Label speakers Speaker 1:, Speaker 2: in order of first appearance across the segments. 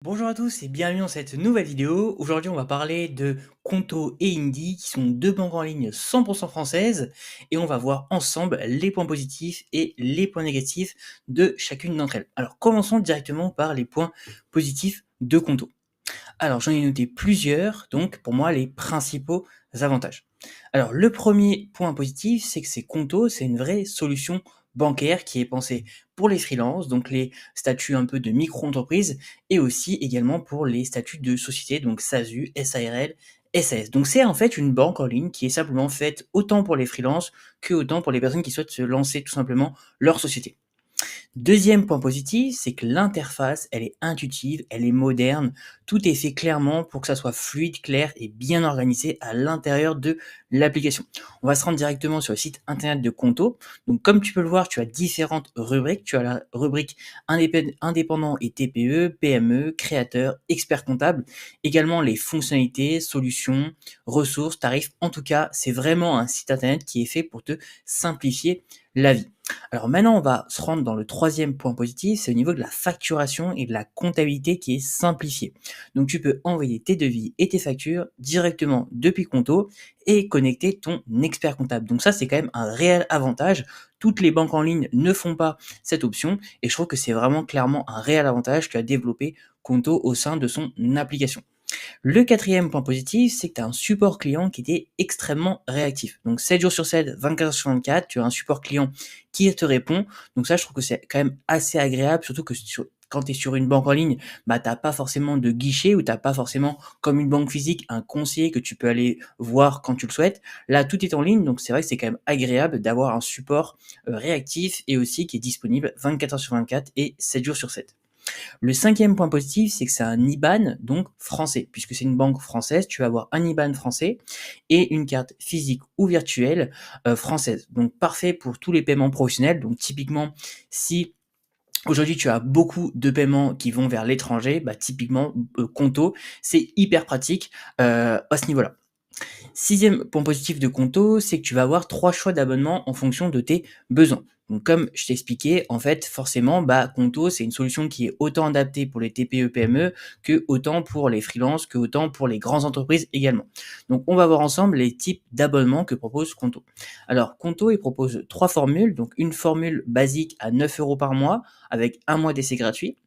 Speaker 1: Bonjour à tous et bienvenue dans cette nouvelle vidéo. Aujourd'hui, on va parler de Conto et Indie qui sont deux banques en ligne 100% françaises et on va voir ensemble les points positifs et les points négatifs de chacune d'entre elles. Alors, commençons directement par les points positifs de Conto. Alors, j'en ai noté plusieurs, donc pour moi, les principaux avantages. Alors, le premier point positif, c'est que ces Conto, c'est une vraie solution bancaire qui est pensée pour les freelances, donc les statuts un peu de micro-entreprise, et aussi également pour les statuts de société, donc SASU, SARL, SAS. Donc c'est en fait une banque en ligne qui est simplement faite autant pour les freelances que autant pour les personnes qui souhaitent se lancer tout simplement leur société. Deuxième point positif, c'est que l'interface, elle est intuitive, elle est moderne, tout est fait clairement pour que ça soit fluide, clair et bien organisé à l'intérieur de l'application. On va se rendre directement sur le site internet de Conto. Donc comme tu peux le voir, tu as différentes rubriques. Tu as la rubrique indépendant et TPE, PME, créateur, expert comptable. Également les fonctionnalités, solutions, ressources, tarifs. En tout cas, c'est vraiment un site internet qui est fait pour te simplifier la vie. Alors maintenant, on va se rendre dans le troisième point positif, c'est au niveau de la facturation et de la comptabilité qui est simplifiée. Donc tu peux envoyer tes devis et tes factures directement depuis Conto et connecter ton expert comptable. Donc ça, c'est quand même un réel avantage. Toutes les banques en ligne ne font pas cette option et je trouve que c'est vraiment clairement un réel avantage qu'a développé Conto au sein de son application. Le quatrième point positif, c'est que tu as un support client qui était extrêmement réactif. Donc 7 jours sur 7, 24 heures sur 24, tu as un support client qui te répond. Donc ça, je trouve que c'est quand même assez agréable, surtout que quand tu es sur une banque en ligne, bah t'as pas forcément de guichet ou t'as pas forcément, comme une banque physique, un conseiller que tu peux aller voir quand tu le souhaites. Là, tout est en ligne, donc c'est vrai que c'est quand même agréable d'avoir un support réactif et aussi qui est disponible 24 heures sur 24 et 7 jours sur 7. Le cinquième point positif, c'est que c'est un IBAN donc français, puisque c'est une banque française, tu vas avoir un IBAN français et une carte physique ou virtuelle française. Donc parfait pour tous les paiements professionnels. Donc typiquement, si aujourd'hui tu as beaucoup de paiements qui vont vers l'étranger, bah typiquement Conto, c'est hyper pratique à ce niveau-là. Sixième point positif de Conto, c'est que tu vas avoir 3 choix d'abonnement en fonction de tes besoins. Donc comme je t'ai expliqué, en fait, forcément, bah, Conto, c'est une solution qui est autant adaptée pour les TPE-PME que autant pour les freelances, que autant pour les grandes entreprises également. Donc on va voir ensemble les types d'abonnements que propose Conto. Alors Conto, il propose 3 formules. Donc une formule basique à 9 euros par mois avec un mois d'essai gratuit.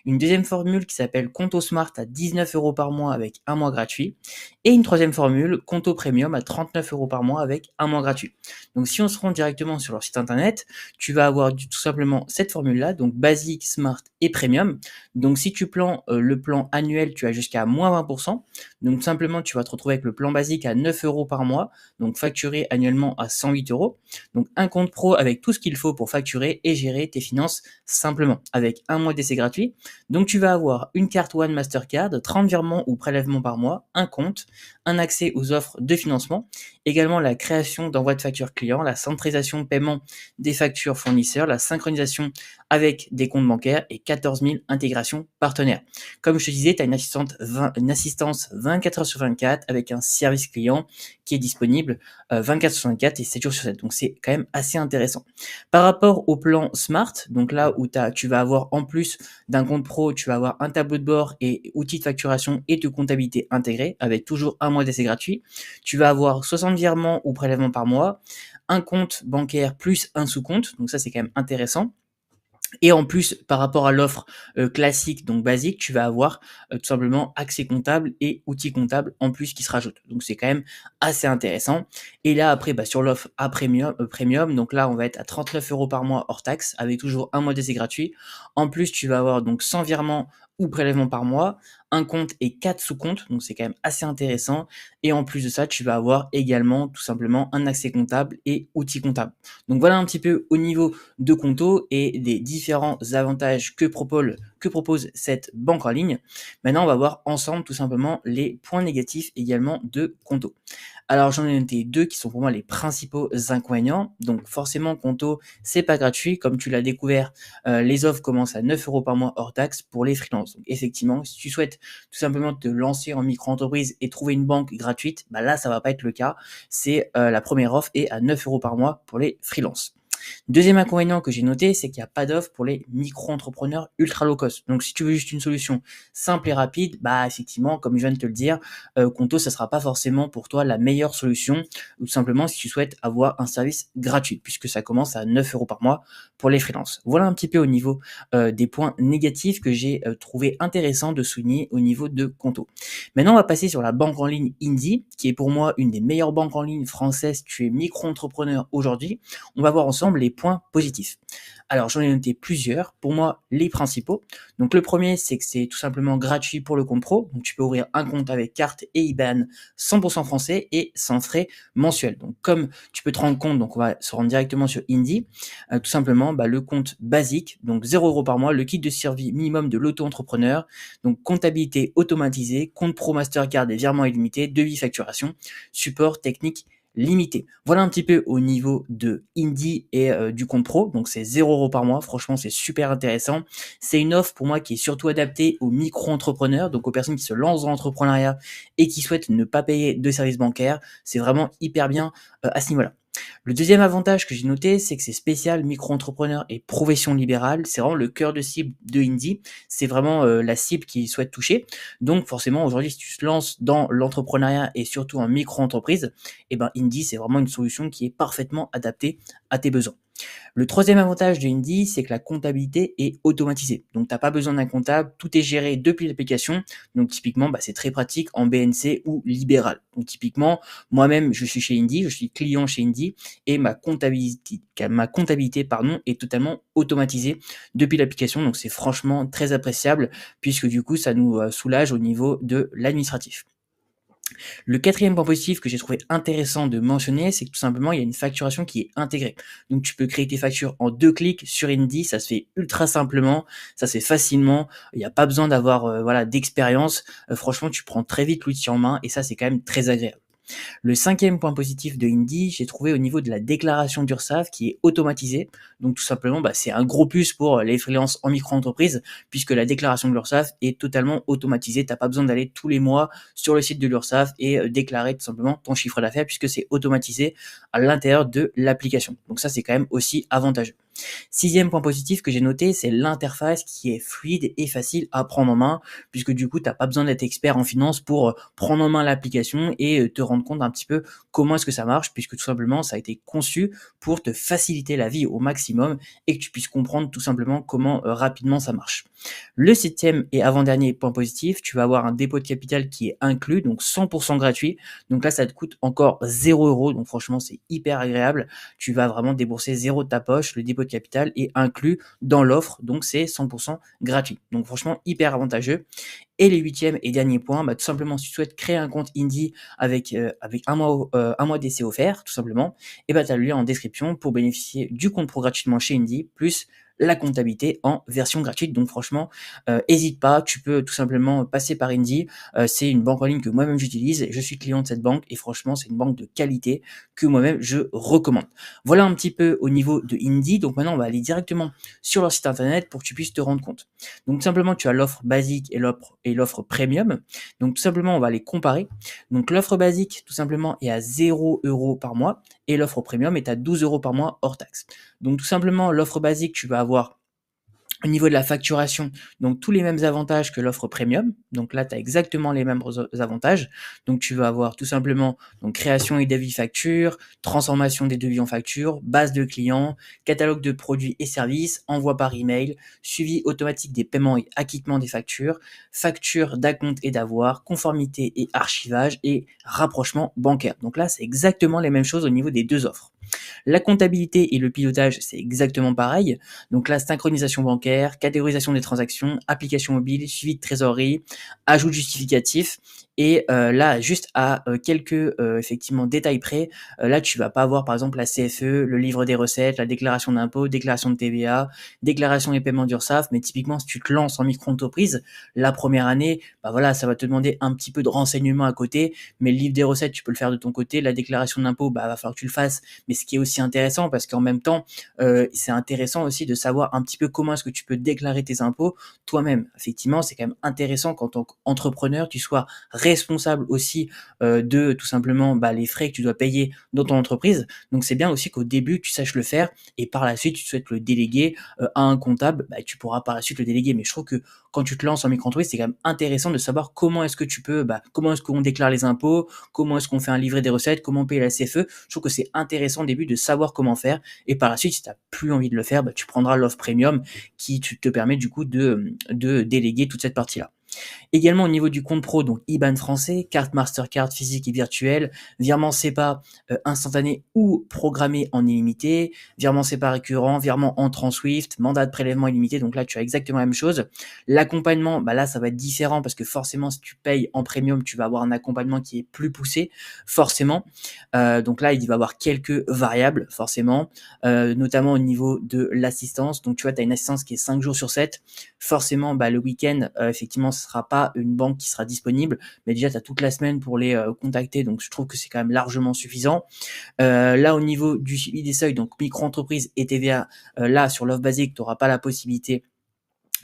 Speaker 1: Une deuxième formule qui s'appelle Conto Smart à 19 euros par mois avec un mois gratuit. Et une troisième formule, Conto Premium à 39 euros par mois avec un mois gratuit. Donc si on se rend directement sur leur site internet, tu vas avoir tout simplement cette formule-là, donc basique, smart et premium. Donc si tu plans le plan annuel, tu as jusqu'à moins 20%. Donc simplement, tu vas te retrouver avec le plan basique à 9 euros par mois, donc facturé annuellement à 108 euros. Donc un compte pro avec tout ce qu'il faut pour facturer et gérer tes finances simplement, avec un mois d'essai gratuit. Donc tu vas avoir une carte One Mastercard, 30 virements ou prélèvements par mois, un compte, un accès aux offres de financement, également la création d'envoi de factures clients, la centralisation de paiement des factures fournisseurs, la synchronisation avec des comptes bancaires et 14 000 intégrations partenaires. Comme je te disais, tu as une assistance 24 heures sur 24 avec un service client qui est disponible 24 sur 24 et 7 jours sur 7. Donc c'est quand même assez intéressant. Par rapport au plan Smart, donc là où tu vas avoir en plus d'un compte pro, tu vas avoir un tableau de bord et outils de facturation et de comptabilité intégrés avec toujours un mois d'essai gratuit. Tu vas avoir 60 virements ou prélèvements par mois, un compte bancaire plus un sous-compte. Donc ça, c'est quand même intéressant. Et en plus, par rapport à l'offre classique, donc basique, tu vas avoir tout simplement accès comptable et outils comptables en plus qui se rajoutent. Donc c'est quand même assez intéressant. Et là après, bah, sur l'offre à premium, donc là on va être à 39 euros par mois hors taxe, avec toujours un mois d'essai gratuit. En plus, tu vas avoir donc 100 virements ou prélèvements par mois, un compte et 4 sous-comptes, donc c'est quand même assez intéressant. Et en plus de ça, tu vas avoir également tout simplement un accès comptable et outils comptables. Donc voilà un petit peu au niveau de Conto et des différents avantages que propose cette banque en ligne. Maintenant, on va voir ensemble tout simplement les points négatifs également de Conto. Alors j'en ai noté deux qui sont pour moi les principaux inconvénients. Donc forcément Conto, c'est pas gratuit. Comme tu l'as découvert, les offres commencent à 9 euros par mois hors taxe pour les freelances. Donc effectivement, si tu souhaites tout simplement te lancer en micro-entreprise et trouver une banque gratuite, bah là ça va pas être le cas. C'est la première offre est à 9 euros par mois pour les freelances. Deuxième inconvénient que j'ai noté, c'est qu'il y a pas d'offre pour les micro-entrepreneurs ultra low cost. Donc si tu veux juste une solution simple et rapide, bah effectivement, comme je viens de te le dire, Conto, ça sera pas forcément pour toi la meilleure solution, ou tout simplement si tu souhaites avoir un service gratuit, puisque ça commence à 9 € par mois pour les freelances. Voilà un petit peu au niveau des points négatifs que j'ai trouvé intéressant de souligner au niveau de Conto. Maintenant, on va passer sur la banque en ligne Indie, qui est pour moi une des meilleures banques en ligne françaises. Tu es micro-entrepreneur aujourd'hui. On va voir ensemble les points positifs. Alors, j'en ai noté plusieurs. Pour moi, les principaux. Donc, le premier, c'est que c'est tout simplement gratuit pour le compte pro. Donc, tu peux ouvrir un compte avec carte et IBAN 100% français et sans frais mensuels. Donc, comme tu peux te rendre compte, donc on va se rendre directement sur Indie. Tout simplement, le compte basique, donc 0 € par mois, le kit de survie minimum de l'auto-entrepreneur. Donc, comptabilité automatisée, compte pro Mastercard et virements illimités, devis facturation, support technique limité. Voilà un petit peu au niveau de Indie et du compte pro. Donc c'est 0 € par mois. Franchement, c'est super intéressant. C'est une offre pour moi qui est surtout adaptée aux micro-entrepreneurs, donc aux personnes qui se lancent dans l'entrepreneuriat et qui souhaitent ne pas payer de services bancaires. C'est vraiment hyper bien à ce niveau-là. Le deuxième avantage que j'ai noté, c'est que c'est spécial micro-entrepreneur et profession libérale. C'est vraiment le cœur de cible de Indie. C'est vraiment la cible qu'ils souhaitent toucher. Donc forcément, aujourd'hui, si tu te lances dans l'entrepreneuriat et surtout en micro-entreprise, Indie, c'est vraiment une solution qui est parfaitement adaptée à tes besoins. Le troisième avantage de Indie, c'est que la comptabilité est automatisée. Donc, tu n'as pas besoin d'un comptable, tout est géré depuis l'application. Donc, typiquement, c'est très pratique en BNC ou libéral. Donc, typiquement, moi-même, je suis chez Indie, je suis client chez Indie et ma comptabilité est totalement automatisée depuis l'application. Donc, c'est franchement très appréciable puisque du coup, ça nous soulage au niveau de l'administratif. Le quatrième point positif que j'ai trouvé intéressant de mentionner, c'est que tout simplement, il y a une facturation qui est intégrée. Donc, tu peux créer tes factures en 2 clics sur Indie, ça se fait ultra simplement, ça se fait facilement, il n'y a pas besoin d'avoir d'expérience. Franchement, tu prends très vite l'outil en main et ça, c'est quand même très agréable. Le cinquième point positif de Indie, j'ai trouvé au niveau de la déclaration d'URSSAF qui est automatisée. Donc tout simplement, c'est un gros plus pour les freelances en micro-entreprise puisque la déclaration de l'URSSAF est totalement automatisée. Tu n'as pas besoin d'aller tous les mois sur le site de l'URSSAF et déclarer tout simplement ton chiffre d'affaires puisque c'est automatisé à l'intérieur de l'application. Donc ça, c'est quand même aussi avantageux. Sixième point positif que j'ai noté, c'est l'interface qui est fluide et facile à prendre en main, puisque du coup, tu n'as pas besoin d'être expert en finance pour prendre en main l'application et te rendre compte un petit peu comment est-ce que ça marche, puisque tout simplement, ça a été conçu pour te faciliter la vie au maximum et que tu puisses comprendre tout simplement comment rapidement ça marche. Le septième et avant-dernier point positif, tu vas avoir un dépôt de capital qui est inclus, donc 100% gratuit. Donc là, ça te coûte encore 0 €. Donc franchement, c'est hyper agréable. Tu vas vraiment débourser 0 de ta poche. Le dépôt de capital est inclus dans l'offre, donc c'est 100% gratuit. Donc franchement, hyper avantageux. Et le huitième et dernier point, tout simplement, si tu souhaites créer un compte Indie avec un mois d'essai offert, tout simplement, tu as le lien en description pour bénéficier du compte pro gratuitement chez Indie, plus la comptabilité en version gratuite. Donc franchement, hésite pas, tu peux tout simplement passer par Indie. C'est une banque en ligne que moi-même j'utilise. Je suis client de cette banque et franchement, c'est une banque de qualité que moi-même je recommande. Voilà un petit peu au niveau de Indie. Donc maintenant, on va aller directement sur leur site internet pour que tu puisses te rendre compte. Donc tout simplement, tu as l'offre basique et l'offre premium. Donc tout simplement, on va les comparer. Donc l'offre basique, tout simplement, est à 0 € par mois et l'offre premium est à 12 € par mois hors taxe. Donc tout simplement, l'offre basique, tu vas avoir au niveau de la facturation, donc tous les mêmes avantages que l'offre premium. Donc là, tu as exactement les mêmes avantages. Donc tu vas avoir tout simplement création et devis facture, transformation des devis en facture, base de clients, catalogue de produits et services, envoi par email, suivi automatique des paiements et acquittement des factures, facture d'acompte et d'avoir, conformité et archivage et rapprochement bancaire. Donc là, c'est exactement les mêmes choses au niveau des deux offres. La comptabilité et le pilotage, c'est exactement pareil. Donc la synchronisation bancaire, catégorisation des transactions, application mobile, suivi de trésorerie, ajout de justificatif. Et là, juste à quelques effectivement détails près, là tu vas pas avoir par exemple la CFE, le livre des recettes, la déclaration d'impôt, déclaration de TVA, déclaration des paiements d'URSSAF. Mais typiquement, si tu te lances en micro-entreprise, la première année, voilà, ça va te demander un petit peu de renseignements à côté. Mais le livre des recettes, tu peux le faire de ton côté. La déclaration d'impôt, va falloir que tu le fasses. Mais ce qui est aussi intéressant, parce qu'en même temps, c'est intéressant aussi de savoir un petit peu comment est-ce que tu peux déclarer tes impôts toi-même. Effectivement, c'est quand même intéressant qu'en tant qu'entrepreneur, tu sois responsable aussi, de tout simplement, bah, les frais que tu dois payer dans ton entreprise. Donc c'est bien aussi qu'au début, tu saches le faire et par la suite, tu souhaites le déléguer, à un comptable, bah, tu pourras par la suite le déléguer. Mais je trouve que quand tu te lances en micro-entreprise, c'est quand même intéressant de savoir comment est-ce que tu peux, bah, comment est-ce qu'on déclare les impôts, comment est-ce qu'on fait un livret des recettes, comment payer la CFE. Je trouve que c'est intéressant au début de savoir comment faire et par la suite, si tu as plus envie de le faire, bah, tu prendras l'offre premium qui te permet du coup de déléguer toute cette partie-là. Également au niveau du compte pro, donc IBAN français, carte Mastercard physique et virtuelle, virement SEPA instantané ou programmé en illimité, virement SEPA récurrent, virement entrant Swift, mandat de prélèvement illimité. Donc là, tu as exactement la même chose. L'accompagnement, bah là, ça va être différent parce que forcément, si tu payes en premium, tu vas avoir un accompagnement qui est plus poussé, forcément. Donc là, il va y avoir quelques variables, forcément, notamment au niveau de l'assistance. Donc tu vois, tu as une assistance qui est 5 jours sur 7. Forcément, bah, le week-end, effectivement, ce sera pas une banque qui sera disponible, mais déjà, tu as toute la semaine pour les contacter, donc je trouve que c'est quand même largement suffisant. Là, au niveau du suivi des seuils, donc micro-entreprise et TVA, là, sur l'offre basique, tu n'auras pas la possibilité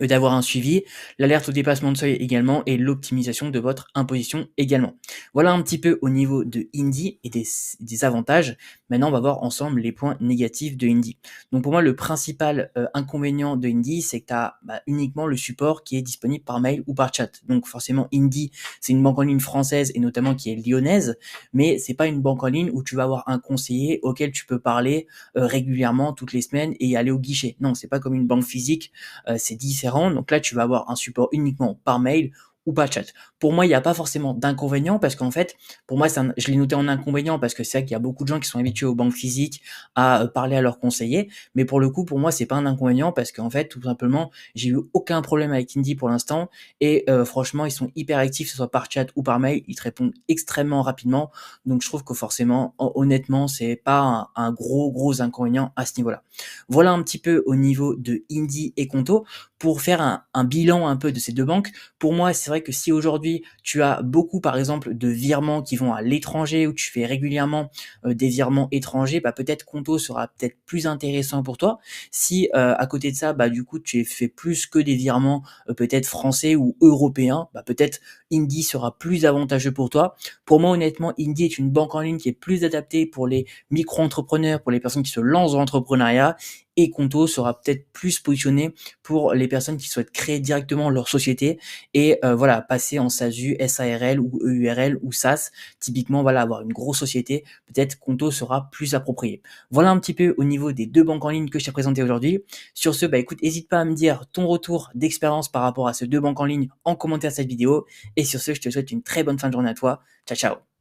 Speaker 1: d'avoir un suivi, l'alerte au dépassement de seuil également et l'optimisation de votre imposition également. Voilà un petit peu au niveau de Indy et des avantages. Maintenant, on va voir ensemble les points négatifs de Indy. Donc pour moi, le principal inconvénient de Indy, c'est que tu as uniquement le support qui est disponible par mail ou par chat. Donc forcément, Indy, c'est une banque en ligne française et notamment qui est lyonnaise, mais c'est pas une banque en ligne où tu vas avoir un conseiller auquel tu peux parler régulièrement toutes les semaines et aller au guichet. Non, c'est pas comme une banque physique, c'est différent. Donc là, tu vas avoir un support uniquement par mail ou par chat. Pour moi, il n'y a pas forcément d'inconvénient parce qu'en fait, pour moi, je l'ai noté en inconvénient parce que c'est vrai qu'il y a beaucoup de gens qui sont habitués aux banques physiques à parler à leurs conseillers. Mais pour le coup, pour moi, c'est pas un inconvénient parce qu'en fait, tout simplement, j'ai eu aucun problème avec Indy pour l'instant et franchement, ils sont hyper actifs, que ce soit par chat ou par mail, ils te répondent extrêmement rapidement. Donc, je trouve que forcément, honnêtement, c'est pas un gros inconvénient à ce niveau-là. Voilà un petit peu au niveau de Indy et Conto. Pour faire un bilan un peu de ces deux banques, pour moi, c'est vrai que si aujourd'hui tu as beaucoup, par exemple, de virements qui vont à l'étranger ou tu fais régulièrement des virements étrangers, bah, peut-être Conto sera peut-être plus intéressant pour toi. Si à côté de ça, bah, du coup, tu fais plus que des virements peut-être français ou européens, bah, peut-être Indy sera plus avantageux pour toi. Pour moi, honnêtement, Indy est une banque en ligne qui est plus adaptée pour les micro-entrepreneurs, pour les personnes qui se lancent dans l'entrepreneuriat et Conto sera peut-être plus positionné pour les personnes qui souhaitent créer directement leur société et voilà, passer en SASU, SARL ou EURL ou SAS. Typiquement, voilà, avoir une grosse société, peut-être Conto sera plus approprié. Voilà un petit peu au niveau des deux banques en ligne que je t'ai présentées aujourd'hui. Sur ce, bah écoute, n'hésite pas à me dire ton retour d'expérience par rapport à ces deux banques en ligne en commentaire de cette vidéo. Et sur ce, je te souhaite une très bonne fin de journée à toi. Ciao, ciao.